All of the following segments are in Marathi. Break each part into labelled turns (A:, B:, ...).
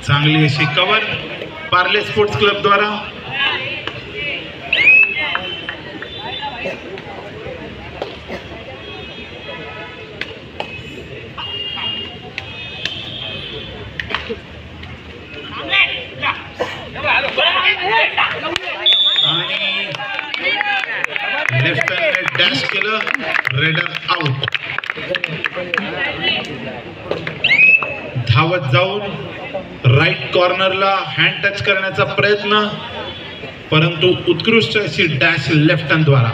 A: चांगली अशी कवर पार्ले स्पोर्ट्स क्लब द्वारा. लेफ्ट हँड डॅश केलं, रेडर आउट. धावत जाऊन राईट कॉर्नरला हँड टच करण्याचा प्रयत्न, परंतु उत्कृष्ट अशी डॅश लेफ्ट हँड द्वारा.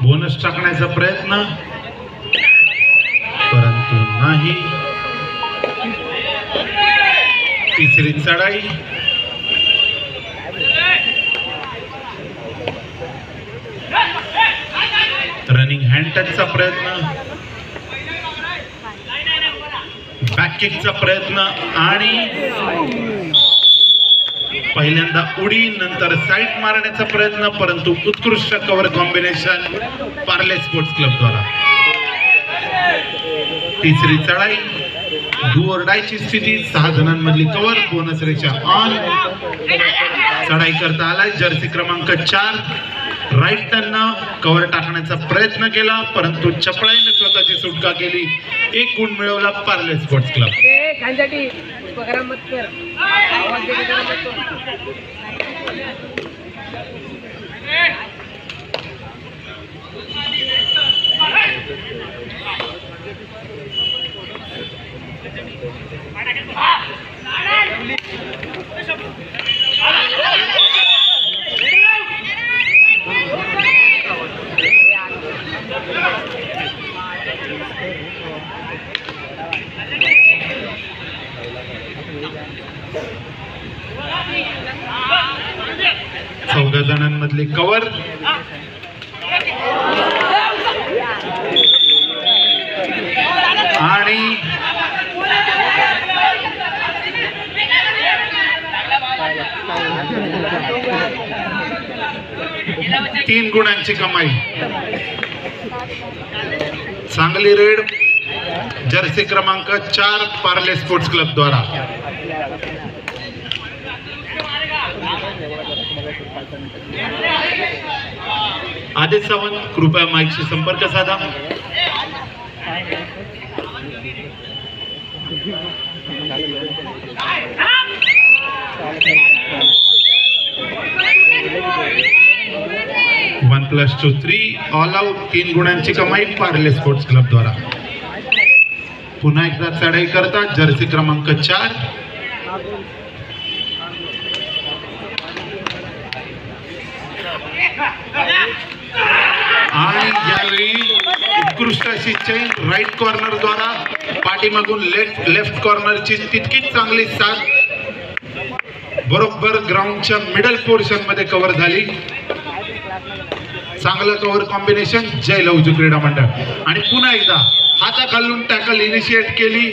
A: बोनस टाकण्याचा प्रयत्न, परंतु नाही. तिसरी चढाई, रनिंग हँड टचचा प्रयत्न, बॅक किकचा प्रयत्न आणि पहिल्यांदा उडी, नंतर साईड मारण्याचा प्रयत्न, परंतु उत्कृष्ट cover combination Parle sports club द्वारा. तिसरी चढाई, डू ऑर डायची स्थिती, 6 जणांमधली कव्हर, बोनस रेषा ऑन. चढाई करता आलाय जर्सी क्रमांक 4. राईट टर्न कव्हर टाकण्याचा प्रयत्न केला, परंतु चपळाईने स्वतःची सुटका केली. 1 गुण मिळवला पार्ले स्पोर्ट्स क्लब. चौदा जणांमधली कव्हर, आणि 3 गुणांची कमाई. सांगली रेड जर्सी क्रमांक 4 पार्ले स्पोर्ट्स क्लब द्वारा. आदेश सावंत कृपया माईकशी संपर्क साधा. 1+2 3 ऑल आउट 3 गुणांची कमाई पार्ले स्पोर्ट्स क्लब द्वारा. पुन्हा एकदा चढाई करतात जर्सी क्रमांक 4. आणि यावेळी उत्कृष्ट अशी चेन राईट कॉर्नर द्वारा पाठीमागून लेफ्ट कॉर्नरची तितकीच चांगली साथ बरोबर ग्राउंडच्या मिडल पोर्शन मध्ये कव्हर झाली. चांगलं कव्हर कॉम्बिनेशन जय लवजी क्रीडा मंडळ. आणि पुन्हा एकदा हाताखालून टॅकल इनिशिएट केली,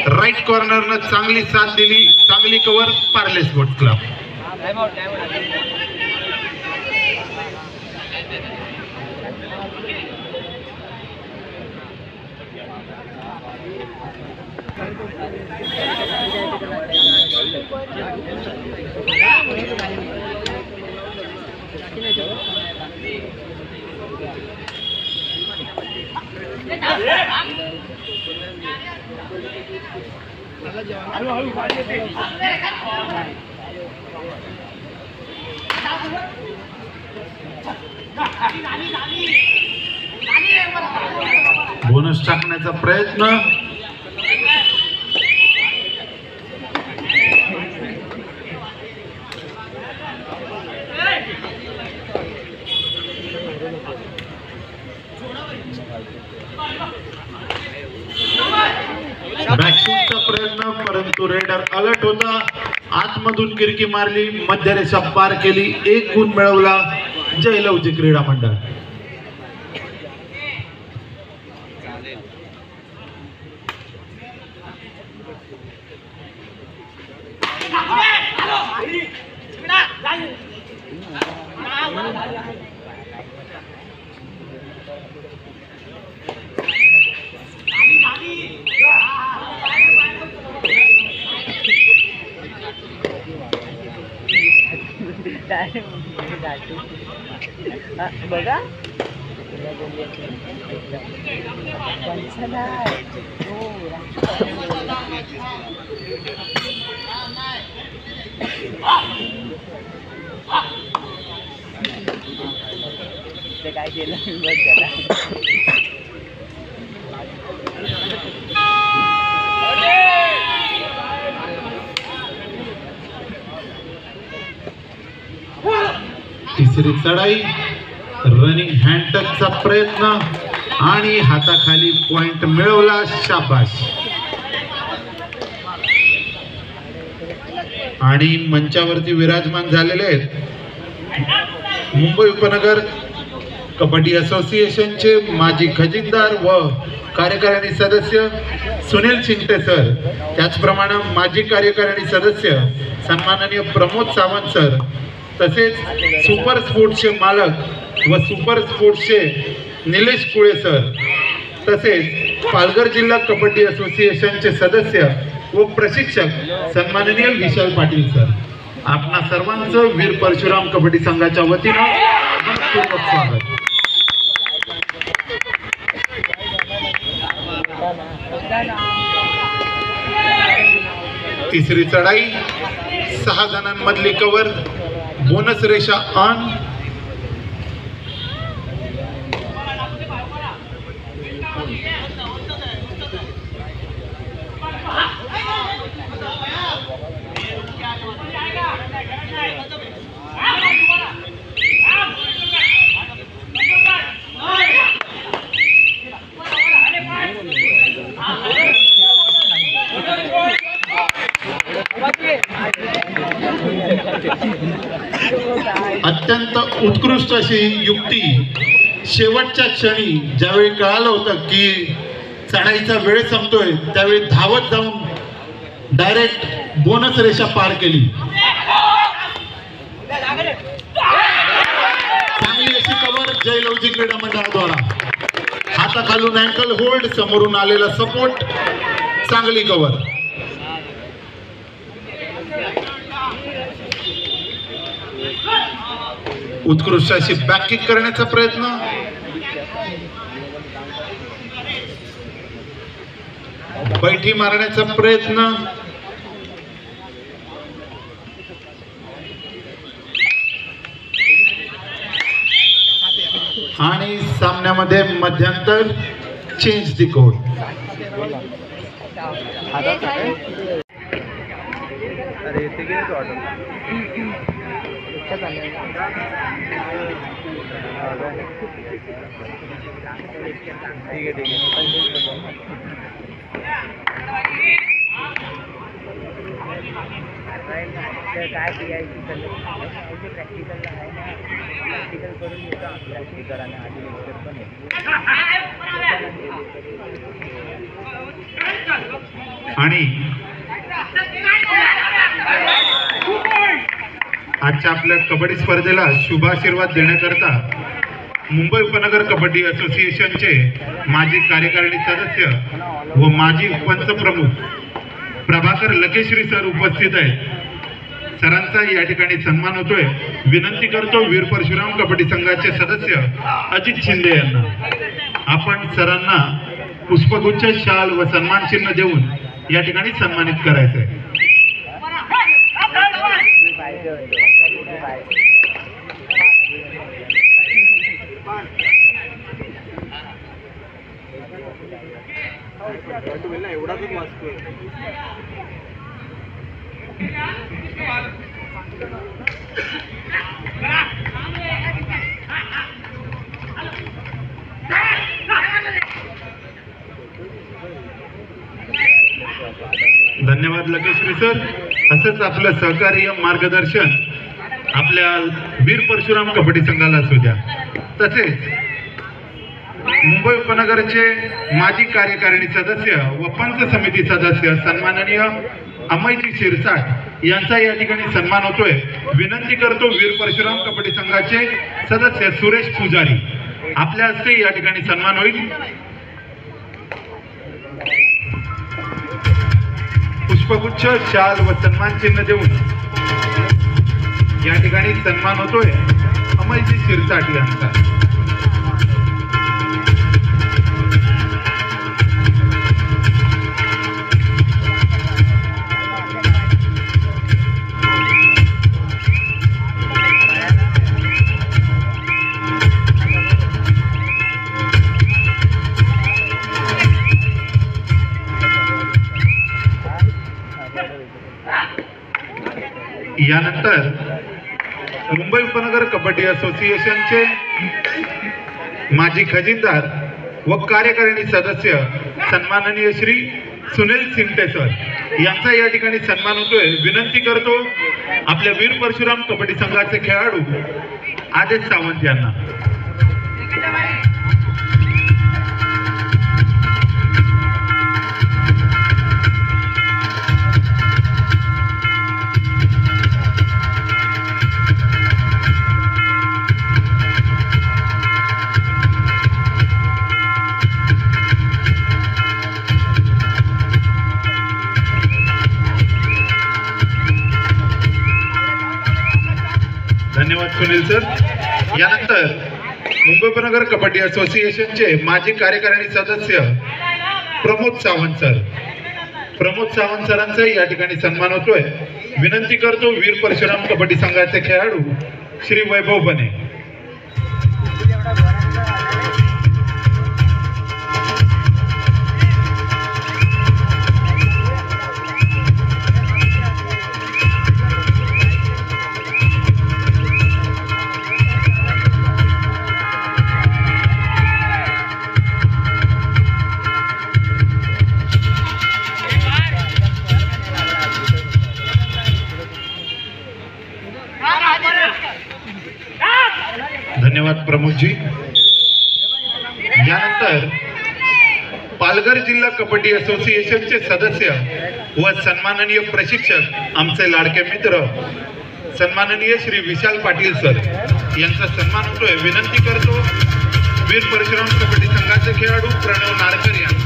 A: राईट कॉर्नरनं चांगली साथ दिली, चांगली cover Parle sports club. Bonus टाकण्याचा प्रयत्न. बॅकशूटचा प्रयत्न, परंतु रेडर अलर्ट होता. आतमधून गिरकी मारली, मध्यरेषा पार केली, 1 गुण मिळवला जय लवजी क्रीडा मंडळ.
B: बघा ते काय केलं बघ त्याला.
A: तिसरी चढाई, रनिंग हँड टचचा प्रयत्न आणि हाताखाली पॉइंट मिळवला, शाबाश. आणि मंचावरती विराजमान झालेले आहेत मुंबई उपनगर कबड्डी असोसिएशनचे माजी खजिनदार व कार्यकारिणी सदस्य सुनील शिंगटे सर, त्याचप्रमाणे माजी कार्यकारिणी सदस्य सन्माननीय प्रमोद सावंत सर, तसेच सुपर स्पोर्ट्सचे मालक व सुपर स्पोर्ट्सचे निलेश कुळे सर, तसेच पालघर जिल्हा कबड्डी असोसिएशनचे सदस्य व प्रशिक्षक सन्माननीय विशाल पाटील सर, आपणा सर्वांचं वीर परशुराम कबड्डी संघाच्या वतीनं मनपूर्वक स्वागत. तिसरी चढाई, 6 जणांमधली कव्हर, बोनस रेषा ऑन. अत्यंत उत्कृष्ट अशी युक्ती. शेवटच्या क्षणी ज्यावेळी कळालं होतं की चढाईचा वेळ संपतोय, त्यावेळी धावत जाऊन डायरेक्ट बोनस रेषा पार केली. चांगली अशी कव्हर जय लवजी क्रीडा मंडळाद्वारा. हाताखालून अँकल होल्ड, समोरून आलेला सपोर्ट, चांगली कव्हर. उत्कृष्ट अशी बॅक किक करण्याचा प्रयत्न. बैठी मारण्याचा प्रयत्न. मध्यांतर चेंज द कोड.
B: अरे इथे गेले तो ऑर्डर ठीक आहे काय प्रॅक्टिकलला आहे ना प्रॅक्टिकल करून येतो आपल्या स्पीकराने आधी लेक्चर पण
A: आणि आजच्या आपल्या कबड्डी स्पर्धेला शुभाशीर्वाद देण्याकरता मुंबई उपनगर कबड्डी असोसिएशनचे माजी कार्यकारिणी सदस्य व माजी पंचप्रमुख प्रभाकर लकेश्री सर उपस्थित आहेत. सरांचा या ठिकाणी सन्मान होतोय. विनंती करतो वीर परशुराम कबड्डी संघाचे सदस्य अजित शिंदे यांना आपण सरांना पुष्पगुच्छ, शाल व सन्मान चिन्ह देऊन या ठिकाणी सन्मानित करायचं आहे. धन्यवाद लकेश्री सर. असंच आपलं सहकार्य मार्गदर्शन आपल्या वीर परशुराम कबड्डी संघाला असू द्या. तसेच मुंबई उपनगरचे माजी कार्यकारिणी सदस्य व पंच समिती सदस्य सन्माननीय अमयजी शिरसाट यांचा या ठिकाणी सन्मान होतोय. विनंती करतो वीर परशुराम कबड्डी संघाचे सदस्य सुरेश पुजारी आपल्या हस्ते या ठिकाणी सन्मान होईल. पुष्पगुच्छ, शाल व सन्मान चिन्ह देऊन या ठिकाणी सन्मान होतोय अमयजी शिरसाट यांचा. यानंतर मुंबई उपनगर कबड्डी असोसिएशनचे माजी खजिनदार व कार्यकारिणी सदस्य सन्माननीय श्री सुनील सिंगटे सर यांचा या ठिकाणी सन्मान होतोय. विनंती करतो आपल्या वीर परशुराम कबड्डी संघाचे खेळाडू आदेश सावंत यांना. धन्यवाद सुनील सर. यानंतर मुंबई उपनगर कबड्डी असोसिएशनचे माजी कार्यकारिणी सदस्य प्रमोद सावंत सर. प्रमोद सावंत सरांचा या ठिकाणी सन्मान होतोय. विनंती करतो वीर परशुराम कबड्डी संघाचे खेळाडू श्री वैभव बने. धन्यवाद प्रमोदजी. यानंतर पालघर जिल्हा कबड्डी असोसिएशनचे सदस्य व सन्माननीय प्रशिक्षक आमचे लाडके मित्र सन्माननीय श्री विशाल पाटील सर यांचा सन्मान होतोय. विनंती करतो वीर परशुराम कबड्डी संघाचे खेळाडू प्रणव नारकर यांना.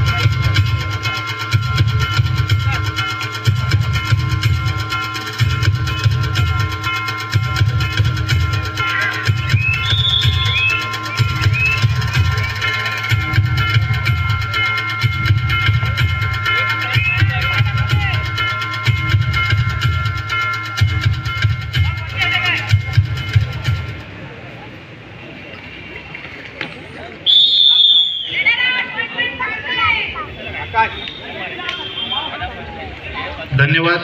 A: धन्यवाद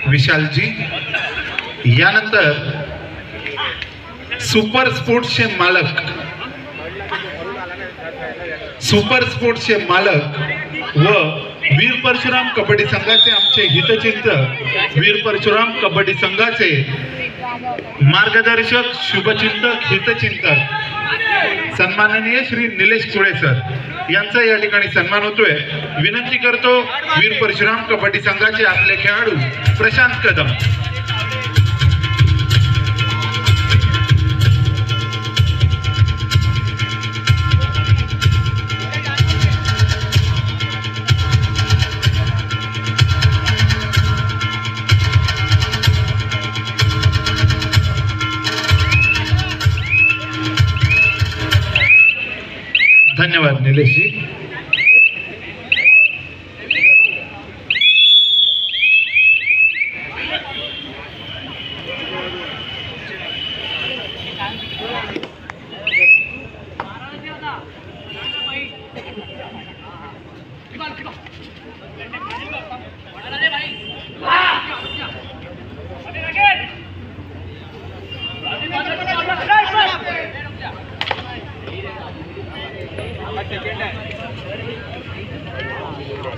A: विशालजी. यानंतर सुपर स्पोर्ट्सचे मालक व वीर परशुराम कबड्डी संघाचे आमचे हितचिंतक, वीर परशुराम कबड्डी संघाचे मार्गदर्शक, शुभचिंतक, हितचिंतक सन्माननीय श्री निलेश कुळे सर यांचा या ठिकाणी सन्मान होतोय. विनंती करतो वीर परशुराम कबड्डी संघाचे आपले खेळाडू प्रशांत कदम. धन्यवाद निलेशजी.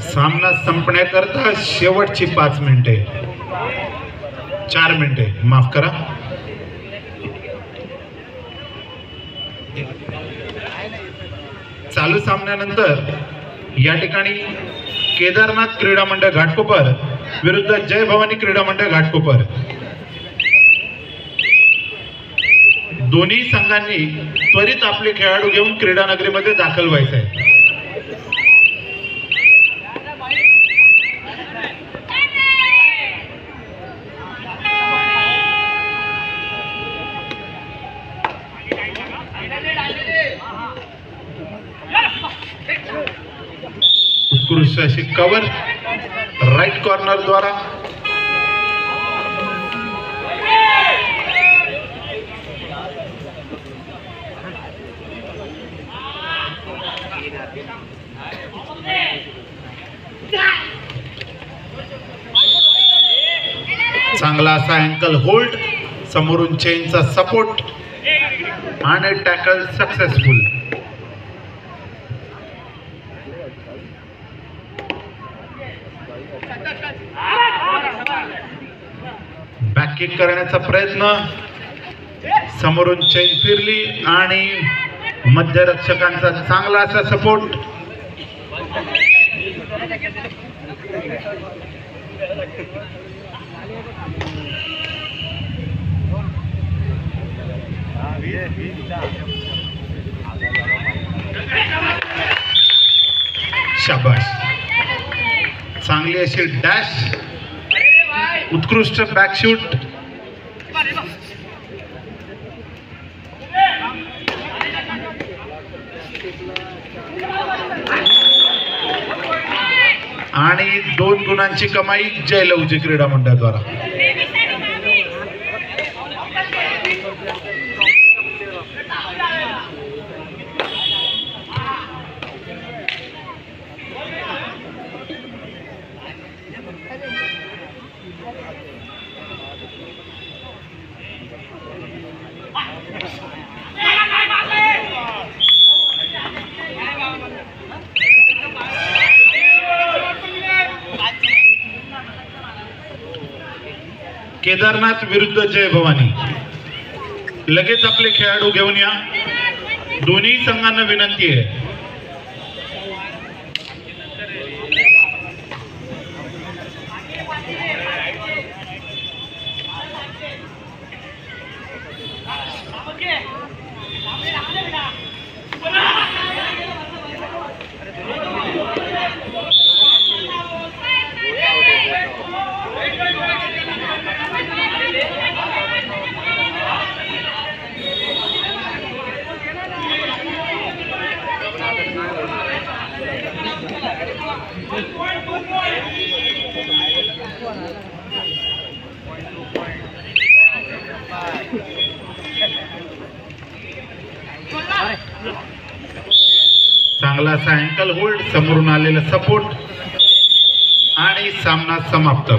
A: सामना संपण्याकरता शेवटची 5 मिनिटे, 4 मिनिटे माफ करा. चालू सामन्यानंतर या ठिकाणी केदारनाथ क्रीडा मंडळ घाटकोपर विरुद्ध जय भवानी क्रीडा मंडळ घाटकोपर दोन्ही संघांनी त्वरित आपले खेळाडू घेऊन क्रीडा नगरीमध्ये दाखल व्हायचे आहे. उत्कृष्ट अशी कव्हर राईट कॉर्नर द्वारा चांगला असा अँकल होल्ड, समोरून चेनचा सपोर्ट आणि टॅकल सक्सेसफुल. बॅक किक करण्याचा प्रयत्न, समोरून चेन फिरली आणि मध्यरक्षकांचा चांगला असा सपोर्ट. शाबाश, चांगली अशी डॅश, उत्कृष्ट बॅकशूट. आणि 2 गुणांची कमाई जयलवजी क्रीडा मंडळाद्वारा. केदारनाथ विरुद्ध जय भवानी, लगेच आपले खेळाडू घेऊन या. दोन्ही संघांना विनंती आहे. चांगला असा अँकल होल्ड, समोरून आलेला सपोर्ट आणि सामना समाप्त.